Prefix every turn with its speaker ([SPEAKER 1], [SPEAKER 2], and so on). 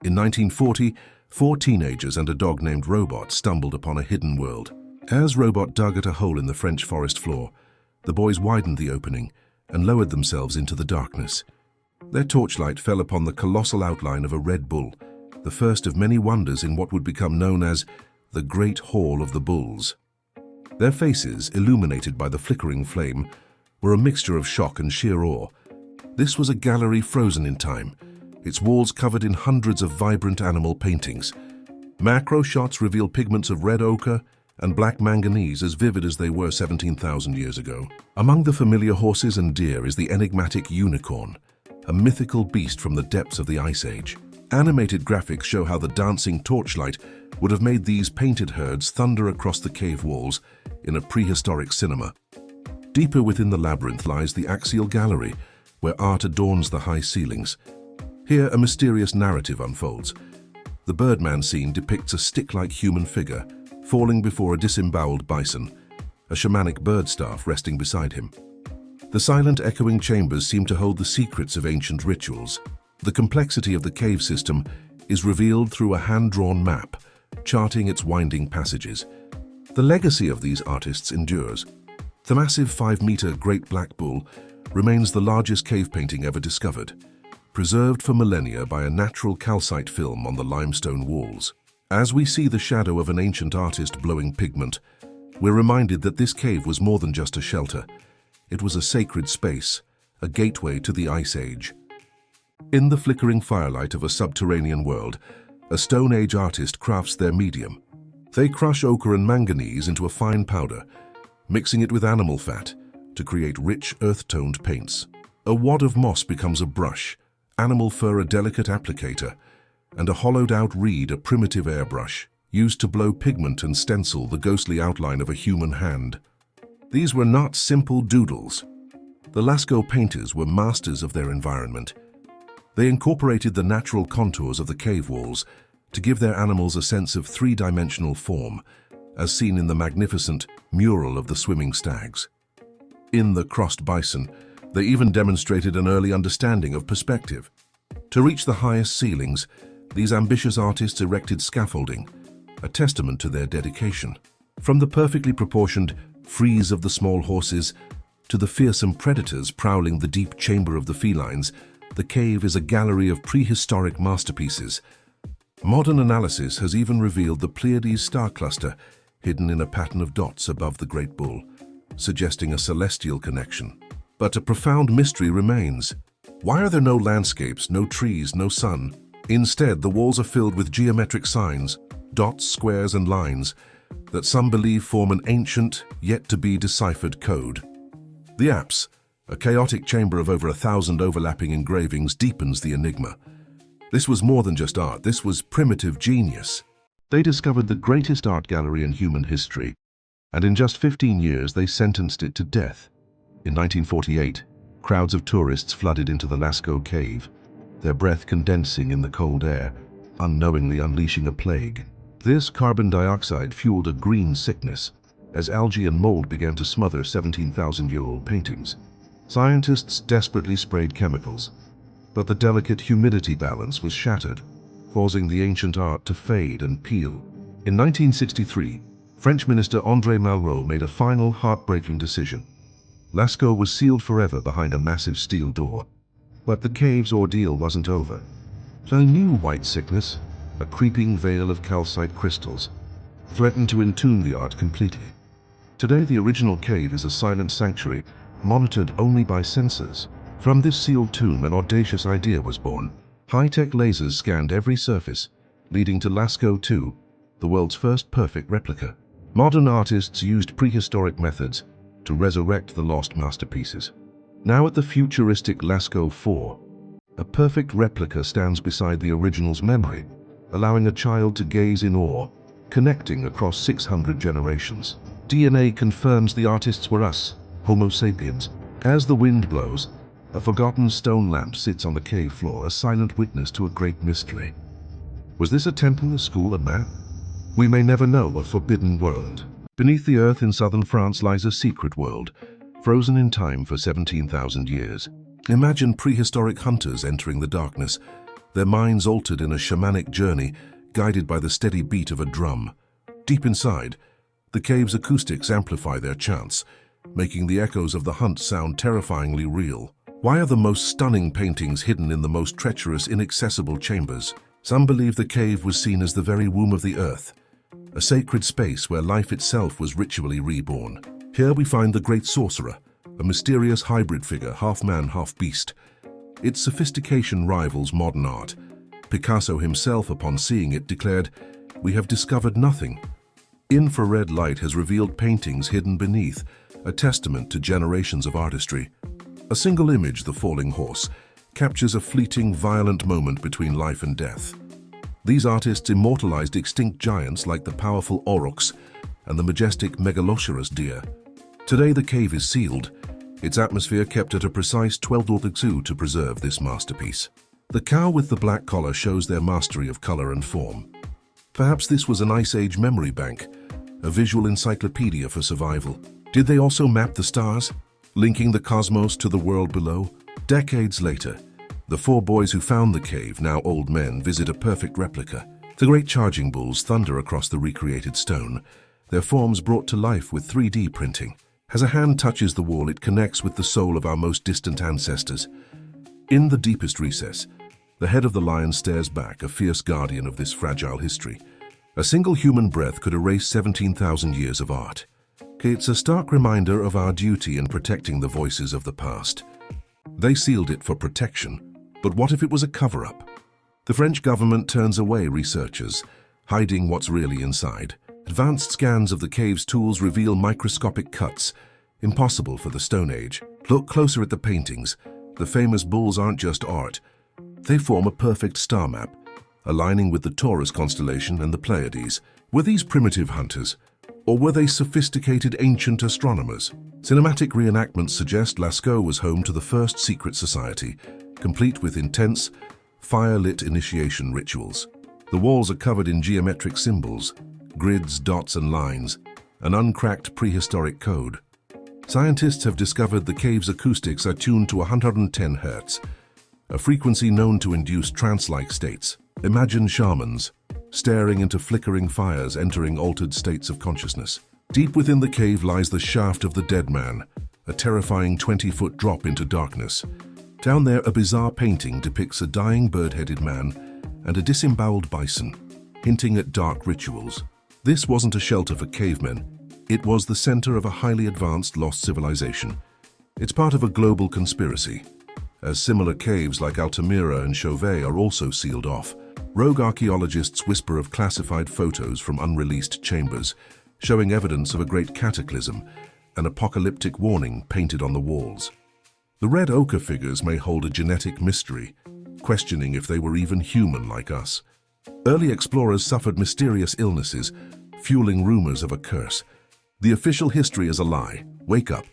[SPEAKER 1] In 1940, four teenagers and a dog named Robot stumbled upon a hidden world. As Robot dug at a hole in the French forest floor, the boys widened the opening and lowered themselves into the darkness. Their torchlight fell upon the colossal outline of a red bull, the first of many wonders in what would become known as the Great Hall of the Bulls. Their faces, illuminated by the flickering flame, were a mixture of shock and sheer awe. This was a gallery frozen in time, its walls covered in hundreds of vibrant animal paintings. Macro shots reveal pigments of red ochre and black manganese as vivid as they were 17,000 years ago. Among the familiar horses and deer is the enigmatic unicorn, a mythical beast from the depths of the Ice Age. Animated graphics show how the dancing torchlight would have made these painted herds thunder across the cave walls in a prehistoric cinema. Deeper within the labyrinth lies the axial gallery, where art adorns the high ceilings. Here, a mysterious narrative unfolds. The Birdman scene depicts a stick-like human figure falling before a disemboweled bison, a shamanic bird staff resting beside him. The silent, echoing chambers seem to hold the secrets of ancient rituals. The complexity of the cave system is revealed through a hand-drawn map, charting its winding passages. The legacy of these artists endures. The massive 5-meter Great Black Bull remains the largest cave painting ever discovered, preserved for millennia by a natural calcite film on the limestone walls. As we see the shadow of an ancient artist blowing pigment, we're reminded that this cave was more than just a shelter. It was a sacred space, a gateway to the Ice Age. In the flickering firelight of a subterranean world, a Stone Age artist crafts their medium. They crush ochre and manganese into a fine powder, mixing it with animal fat to create rich, earth-toned paints. A wad of moss becomes a brush, animal fur a delicate applicator, and a hollowed-out reed a primitive airbrush, used to blow pigment and stencil the ghostly outline of a human hand. These were not simple doodles. The Lascaux painters were masters of their environment. They incorporated the natural contours of the cave walls to give their animals a sense of three-dimensional form, as seen in the magnificent mural of the swimming stags. In the crossed bison, they even demonstrated an early understanding of perspective. To reach the highest ceilings, these ambitious artists erected scaffolding, a testament to their dedication. From the perfectly proportioned frieze of the small horses to the fearsome predators prowling the deep chamber of the felines, the cave is a gallery of prehistoric masterpieces. Modern analysis has even revealed the Pleiades star cluster hidden in a pattern of dots above the Great Bull, suggesting a celestial connection. But a profound mystery remains. Why are there no landscapes, no trees, no sun? Instead, the walls are filled with geometric signs, dots, squares, and lines that some believe form an ancient, yet-to-be-deciphered code. The apse, a chaotic chamber of over 1,000 overlapping engravings, deepens the enigma. This was more than just art, this was primitive genius. They discovered the greatest art gallery in human history, and in just 15 years they sentenced it to death. In 1948, crowds of tourists flooded into the Lascaux Cave, their breath condensing in the cold air, unknowingly unleashing a plague. This carbon dioxide fueled a green sickness, as algae and mold began to smother 17,000-year-old paintings. Scientists desperately sprayed chemicals, but the delicate humidity balance was shattered, causing the ancient art to fade and peel. In 1963, French minister André Malraux made a final, heartbreaking decision. Lascaux was sealed forever behind a massive steel door. But the cave's ordeal wasn't over. A new white sickness, a creeping veil of calcite crystals, threatened to entomb the art completely. Today, the original cave is a silent sanctuary, monitored only by sensors. From this sealed tomb, an audacious idea was born. High-tech lasers scanned every surface, leading to Lascaux 2, the world's first perfect replica. Modern artists used prehistoric methods to resurrect the lost masterpieces. Now at the futuristic Lascaux 4, a perfect replica stands beside the original's memory, allowing a child to gaze in awe, connecting across 600 generations. DNA confirms the artists were us, Homo sapiens. As the wind blows, a forgotten stone lamp sits on the cave floor, a silent witness to a great mystery. Was this a temple, a school, a map? We may never know. A forbidden world. Beneath the earth in southern France lies a secret world, frozen in time for 17,000 years. Imagine prehistoric hunters entering the darkness, their minds altered in a shamanic journey guided by the steady beat of a drum. Deep inside, the cave's acoustics amplify their chants, making the echoes of the hunt sound terrifyingly real. Why are the most stunning paintings hidden in the most treacherous, inaccessible chambers? Some believe the cave was seen as the very womb of the earth, a sacred space where life itself was ritually reborn. Here we find the great sorcerer, a mysterious hybrid figure, half man, half beast. Its sophistication rivals modern art. Picasso himself, upon seeing it, declared, "We have discovered nothing." Infrared light has revealed paintings hidden beneath, a testament to generations of artistry. A single image, the falling horse, captures a fleeting, violent moment between life and death. These artists immortalized extinct giants like the powerful aurochs and the majestic megaloceros deer. Today the cave is sealed, its atmosphere kept at a precise 12 to preserve this masterpiece. The cow with the black collar shows their mastery of color and form. Perhaps this was an Ice Age memory bank, a visual encyclopedia for survival. Did they also map the stars, linking the cosmos to the world below? Decades later, the four boys who found the cave, now old men, visit a perfect replica. The great charging bulls thunder across the recreated stone, their forms brought to life with 3D printing. As a hand touches the wall, it connects with the soul of our most distant ancestors. In the deepest recess, the head of the lion stares back, a fierce guardian of this fragile history. A single human breath could erase 17,000 years of art. It's a stark reminder of our duty in protecting the voices of the past. They sealed it for protection, but what if it was a cover-up? The French government turns away researchers, hiding what's really inside. Advanced scans of the cave's tools reveal microscopic cuts, impossible for the Stone Age. Look closer at the paintings. The famous bulls aren't just art. They form a perfect star map, aligning with the Taurus constellation and the Pleiades. Were these primitive hunters, or were they sophisticated ancient astronomers? Cinematic reenactments suggest Lascaux was home to the first secret society, complete with intense, fire-lit initiation rituals. The walls are covered in geometric symbols, grids, dots and lines, an uncracked prehistoric code. Scientists have discovered the cave's acoustics are tuned to 110 Hz, a frequency known to induce trance-like states. Imagine shamans, staring into flickering fires, entering altered states of consciousness. Deep within the cave lies the shaft of the dead man, a terrifying 20-foot drop into darkness. Down there, a bizarre painting depicts a dying bird-headed man and a disemboweled bison, hinting at dark rituals. This wasn't a shelter for cavemen. It was the center of a highly advanced lost civilization. It's part of a global conspiracy, as similar caves like Altamira and Chauvet are also sealed off. Rogue archaeologists whisper of classified photos from unreleased chambers, showing evidence of a great cataclysm, an apocalyptic warning painted on the walls. The red ochre figures may hold a genetic mystery, questioning if they were even human like us. Early explorers suffered mysterious illnesses, fueling rumors of a curse. The official history is a lie. Wake up.